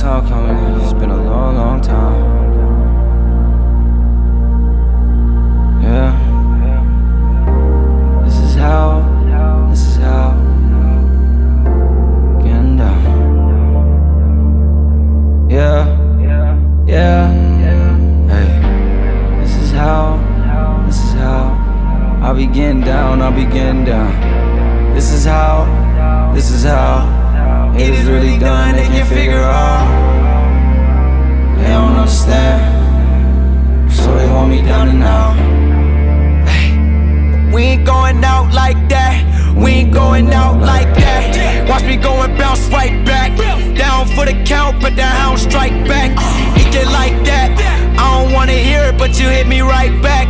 time coming, it's been a long, long time. Yeah. This is how, getting down. Yeah. Hey. This is how, I'll be getting down. This is how, it is really done, they can't figure out. They don't understand, so they hold me down and out. Hey. We ain't going out like that, Watch me go and bounce right back. Down for the count, but the hound strike back. Eat it like that, I don't wanna hear it, but you hit me right back.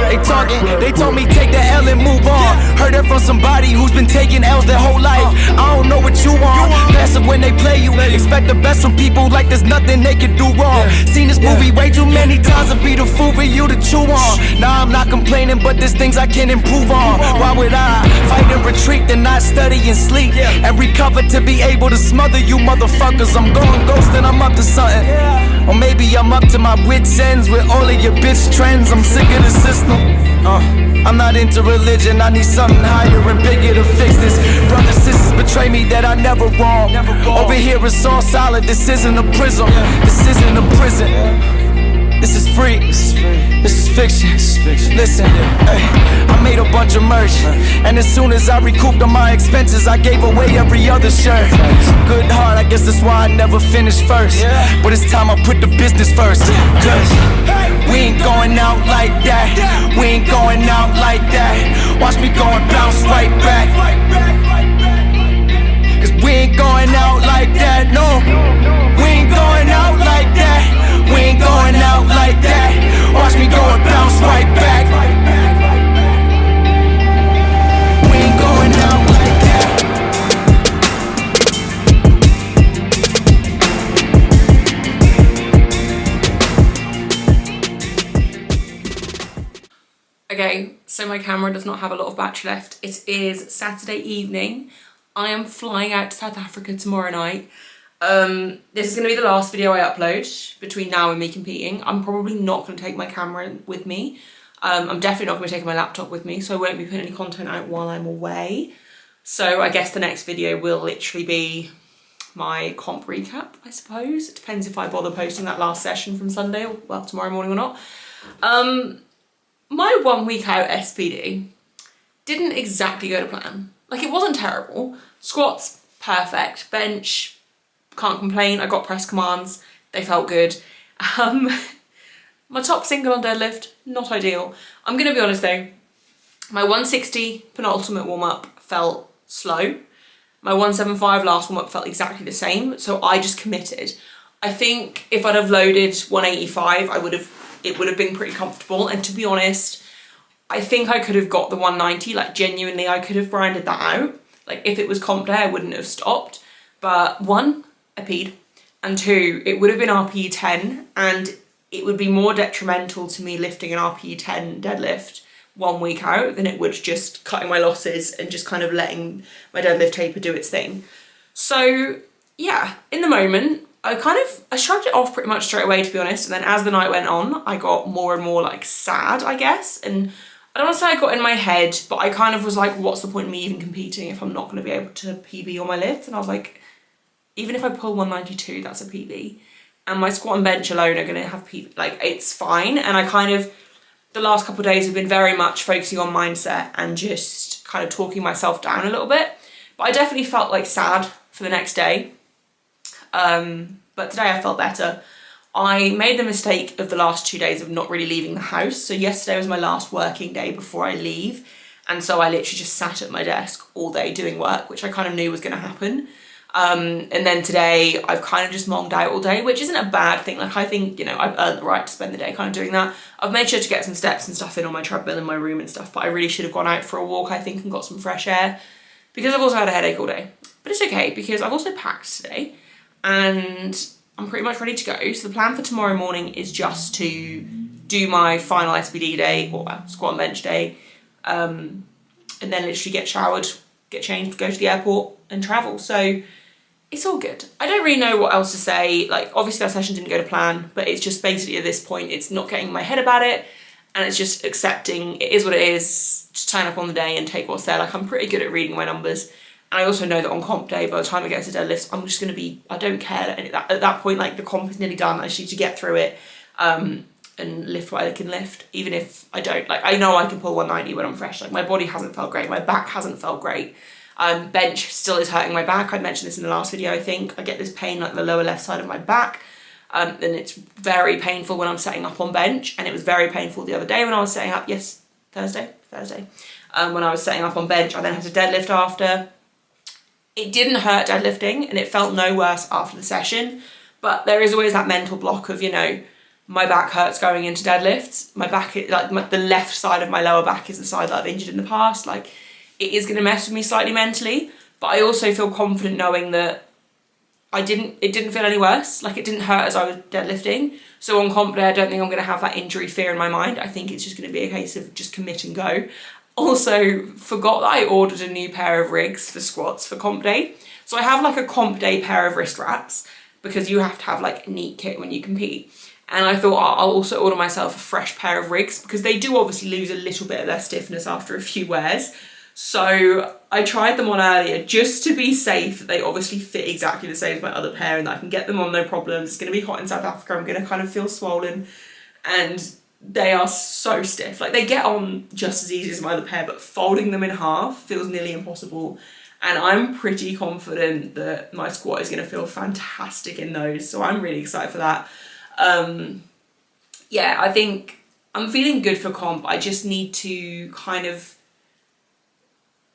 They told me take the L and move on. Heard it from somebody who's been taking L's their whole life. I don't know what you want, passive when they play you. Expect the best from people like there's nothing they can do wrong. Seen this movie way too many times to be the fool for you to chew on. Nah, I'm not complaining, but there's things I can improve on. Why would I fight and retreat and not study and sleep and recover to be able to smother you motherfuckers? I'm going ghost and I'm up to something. Or maybe I'm up to my wits' ends with all of your bitch trends. I'm sick of the system. I'm not into religion, I need something higher and bigger to fix this. Brothers, sisters betray me that I never wrong. Over here it's all solid, this isn't a prison. This isn't a prison. This is free. This is fiction. Listen, hey, I made a bunch of merch, and as soon as I recouped on my expenses, I gave away every other shirt. Good heart, I guess that's why I never finished first. But it's time I put the business first. Cause we ain't going out like that. Watch me go and bounce right back. Cause we ain't going out like that, no. We ain't going out like that. Watch me go and bounce right back. We ain't going out like that. Okay, so my camera does not have a lot of battery left. It is Saturday evening. I am flying out to South Africa tomorrow night. This is going to be the last video I upload between now and me competing. I'm probably not going to take my camera with me. I'm definitely not going to take my laptop with me, so I won't be putting any content out while I'm away. So I guess the next video will literally be my comp recap, I suppose. It depends if I bother posting that last session from Sunday, or well, tomorrow morning or not. My 1 week out SBD didn't exactly go to plan. Like, it wasn't terrible. Squats, perfect. Bench, can't complain. I got press commands, they felt good. My top single on deadlift, not ideal. I'm gonna be honest though, my 160 penultimate warm-up felt slow. My 175 last warm-up felt exactly the same, so I just committed. I think if I'd have loaded 185, it would have been pretty comfortable, and to be honest, I think I could have got the 190, like genuinely I could have grinded that out. Like if it was comp day, I wouldn't have stopped. But one, I peed, and two, it would have been RPE 10, and it would be more detrimental to me lifting an RPE 10 deadlift 1 week out than it would just cutting my losses and just kind of letting my deadlift taper do its thing. So yeah, in the moment, I shrugged it off pretty much straight away, to be honest, and then as the night went on, I got more and more like sad, I guess, and I don't want to say I got in my head, but I kind of was like, what's the point of me even competing if I'm not going to be able to PB on my lifts? And I was like, even if I pull 192, that's a PB. And my squat and bench alone are gonna have PB, like it's fine. And I the last couple of days have been very much focusing on mindset and just kind of talking myself down a little bit. But I definitely felt like sad for the next day. But today I felt better. I made the mistake of the last 2 days of not really leaving the house. So yesterday was my last working day before I leave. And so I literally just sat at my desk all day doing work, which I kind of knew was gonna happen. And then today I've kind of just monged out all day, which isn't a bad thing. Like I think, you know, I've earned the right to spend the day kind of doing that. I've made sure to get some steps and stuff in on my treadmill in my room and stuff, but I really should have gone out for a walk, I think, and got some fresh air because I've also had a headache all day. But it's okay because I've also packed today and I'm pretty much ready to go. So the plan for tomorrow morning is just to do my final SBD day, or squat and bench day, and then literally get showered, get changed, go to the airport and travel. So it's all good. I don't really know what else to say. Like, obviously that session didn't go to plan, but it's just basically at this point, it's not getting in my head about it, and it's just accepting it is what it is, just turn up on the day and take what's there. Like, I'm pretty good at reading my numbers. And I also know that on comp day, by the time I get to deadlifts, I'm just going to be, I don't care. And at that point, like, the comp is nearly done. I just need to get through it and lift what I can lift, even if I don't. Like, I know I can pull 190 when I'm fresh. Like, my body hasn't felt great. My back hasn't felt great. Bench still is hurting my back. I mentioned this in the last video, I think. I get this pain like the lower left side of my back. And it's very painful when I'm setting up on bench. And it was very painful the other day when I was setting up, Thursday. When I was setting up on bench, I then had to deadlift after. It didn't hurt deadlifting, and it felt no worse after the session. But there is always that mental block of, you know, my back hurts going into deadlifts. My back, the left side of my lower back is the side that I've injured in the past. Like, it is going to mess with me slightly mentally, but I also feel confident knowing that it didn't feel any worse. Like, it didn't hurt as I was deadlifting. So on comp day, I don't think I'm going to have that injury fear in my mind. I think it's just going to be a case of just commit and go. Also, forgot that I ordered a new pair of rigs for squats for comp day. So I have like a comp day pair of wrist wraps, because you have to have like a neat kit when you compete. And I thought I'll also order myself a fresh pair of rigs, because they do obviously lose a little bit of their stiffness after a few wears. So I tried them on earlier just to be safe. They obviously fit exactly the same as my other pair and that I can get them on no problems. It's going to be hot in South Africa. I'm going to kind of feel swollen, and they are so stiff. Like, they get on just as easy as my other pair, but folding them in half feels nearly impossible. And I'm pretty confident that my squat is going to feel fantastic in those. So I'm really excited for that. Yeah, I think I'm feeling good for comp. I just need to kind of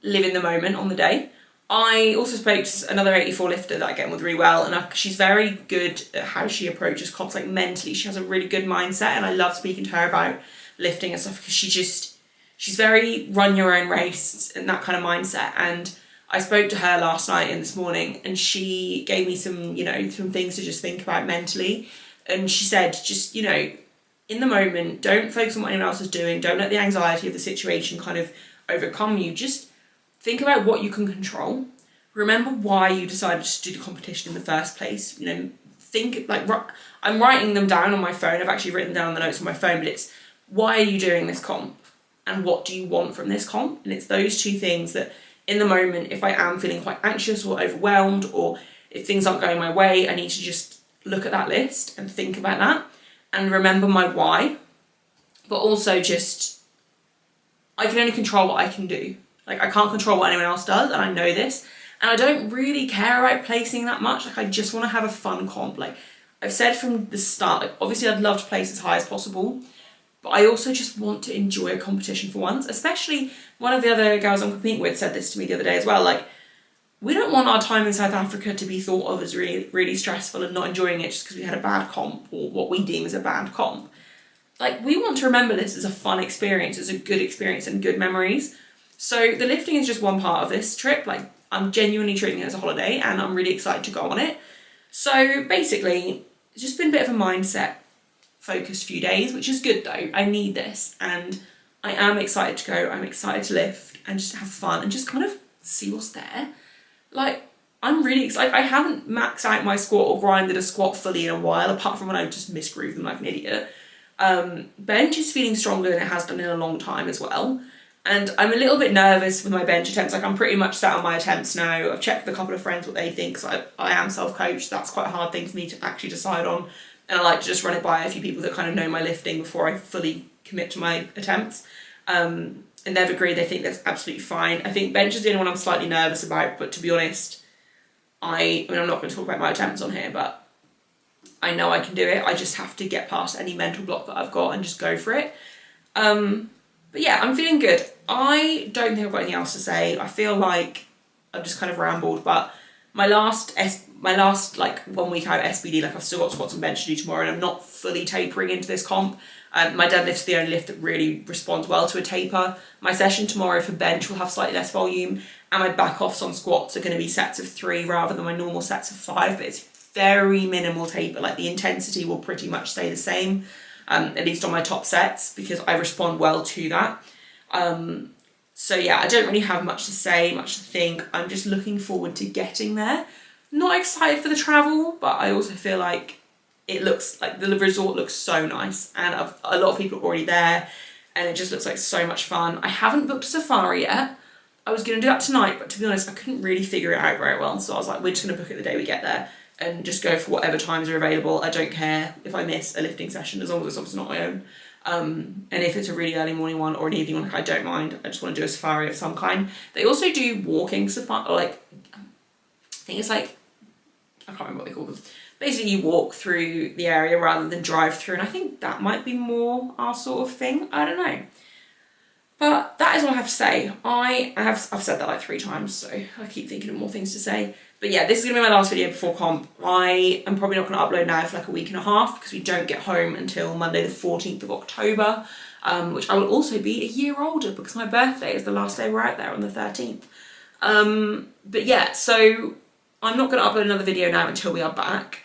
live in the moment on the day. I also spoke to another 84 lifter that I get on with really well, and she's very good at how she approaches comps, like mentally. She has a really good mindset, and I love speaking to her about lifting and stuff, because she's very run your own race and that kind of mindset. And I spoke to her last night and this morning, and she gave me some things to just think about mentally. And she said, just, you know, in the moment, don't focus on what anyone else is doing. Don't let the anxiety of the situation kind of overcome you. Just think about what you can control. Remember why you decided to do the competition in the first place. You know, think, like, I'm writing them down on my phone. I've actually written down the notes on my phone, but it's, why are you doing this comp? And what do you want from this comp? And it's those two things that, in the moment, if I am feeling quite anxious or overwhelmed, or if things aren't going my way, I need to just look at that list and think about that and remember my why. But also just, I can only control what I can do. Like, I can't control what anyone else does, and I know this. And I don't really care about placing that much. Like, I just want to have a fun comp. Like, I've said from the start, like, obviously I'd love to place as high as possible, but I also just want to enjoy a competition for once. Especially, one of the other girls I'm competing with said this to me the other day as well. Like, we don't want our time in South Africa to be thought of as really, really stressful and not enjoying it just because we had a bad comp, or what we deem as a bad comp. Like, we want to remember this as a fun experience, as a good experience and good memories. So the lifting is just one part of this trip. Like, I'm genuinely treating it as a holiday, and I'm really excited to go on it. So basically, it's just been a bit of a mindset focused few days, which is good though. I need this, and I am excited to go. I'm excited to lift and just have fun and just kind of see what's there. Like, I'm really excited. I haven't maxed out my squat or grinded a squat fully in a while, apart from when I just misgrooved them like an idiot. Bench is feeling stronger than it has done in a long time as well. And I'm a little bit nervous with my bench attempts. Like, I'm pretty much set on my attempts now. I've checked with a couple of friends what they think, so I am self-coached. That's quite a hard thing for me to actually decide on. And I like to just run it by a few people that kind of know my lifting before I fully commit to my attempts. And they've agreed, they think that's absolutely fine. I think bench is the only one I'm slightly nervous about, but to be honest, I mean, I'm not going to talk about my attempts on here, but I know I can do it. I just have to get past any mental block that I've got and just go for it. But yeah, I'm feeling good. I don't think I've got anything else to say. I feel like I've just kind of rambled, but my last like 1 week out SBD, like, I've still got squats and bench to do tomorrow, and I'm not fully tapering into this comp. My deadlift's the only lift that really responds well to a taper. My session tomorrow for bench will have slightly less volume, and my back offs on squats are going to be sets of 3 rather than my normal sets of 5, but it's very minimal taper. Like, the intensity will pretty much stay the same, at least on my top sets, because I respond well to that. So yeah, I don't really have much to say, much to think. I'm just looking forward to getting there. not excited for the travel, but I also feel like it looks like the resort looks so nice, and a lot of people are already there, and it just looks like so much fun. I haven't booked a safari yet. I was going to do that tonight, but to be honest, I couldn't really figure it out very well, so I was like, we're just going to book it the day we get there and just go for whatever times are available. I don't care if I miss a lifting session, as long as it's obviously not my own. And if it's a really early morning one or an evening one, like, I don't mind. I just want to do a safari of some kind. They also do walking safari, or like, I think it's like, I can't remember what they call them. Basically, you walk through the area rather than drive through, and I think that might be more our sort of thing. I don't know. But that is all I have to say. I've said that like 3 times, so I keep thinking of more things to say. But yeah, this is going to be my last video before comp. I am probably not going to upload now for like a week and a half because we don't get home until Monday the 14th of October, which I will also be a year older because my birthday is the last day we're out there on the 13th. But yeah, so I'm not going to upload another video now until we are back.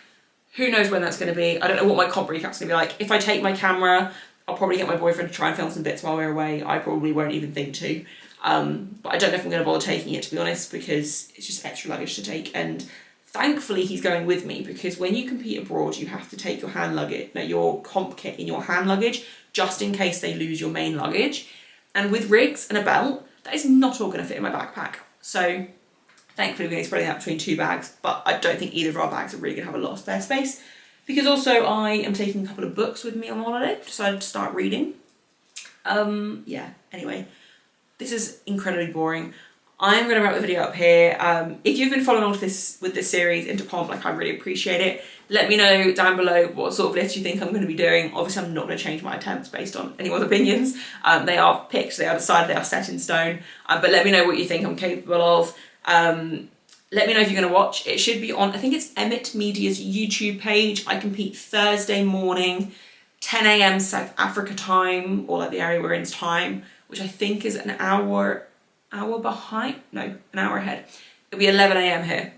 Who knows when that's going to be. I don't know what my comp recap's going to be like. If I take my camera, I'll probably get my boyfriend to try and film some bits while we're away. I probably won't even think to. But I don't know if I'm going to bother taking it, to be honest, because it's just extra luggage to take. And thankfully he's going with me, because when you compete abroad, you have to take your hand luggage, your comp kit in your hand luggage, just in case they lose your main luggage. And with rigs and a belt, that is not all going to fit in my backpack. So thankfully we're going to spread it out between 2 bags, but I don't think either of our bags are really going to have a lot of spare space. Because also I am taking a couple of books with me on holiday, decided to start reading. Yeah, anyway, this is incredibly boring. I'm going to wrap the video up here. If you've been following on with this series into comp, like, I really appreciate it. Let me know down below what sort of lifts you think I'm going to be doing. Obviously, I'm not going to change my attempts based on anyone's opinions. They are picked, they are decided, they are set in stone. But let me know what you think I'm capable of. Let me know if you're going to watch. It should be on, I think it's Emmett Media's YouTube page. I compete Thursday morning, 10 AM South Africa time, or like the area we're in's time, which I think is an hour behind, no, an hour ahead. It'll be 11 AM here.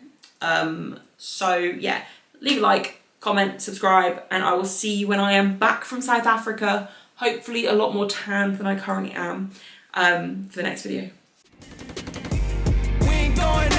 So yeah, leave a like, comment, subscribe, and I will see you when I am back from South Africa, hopefully a lot more tanned than I currently am, for the next video. We ain't going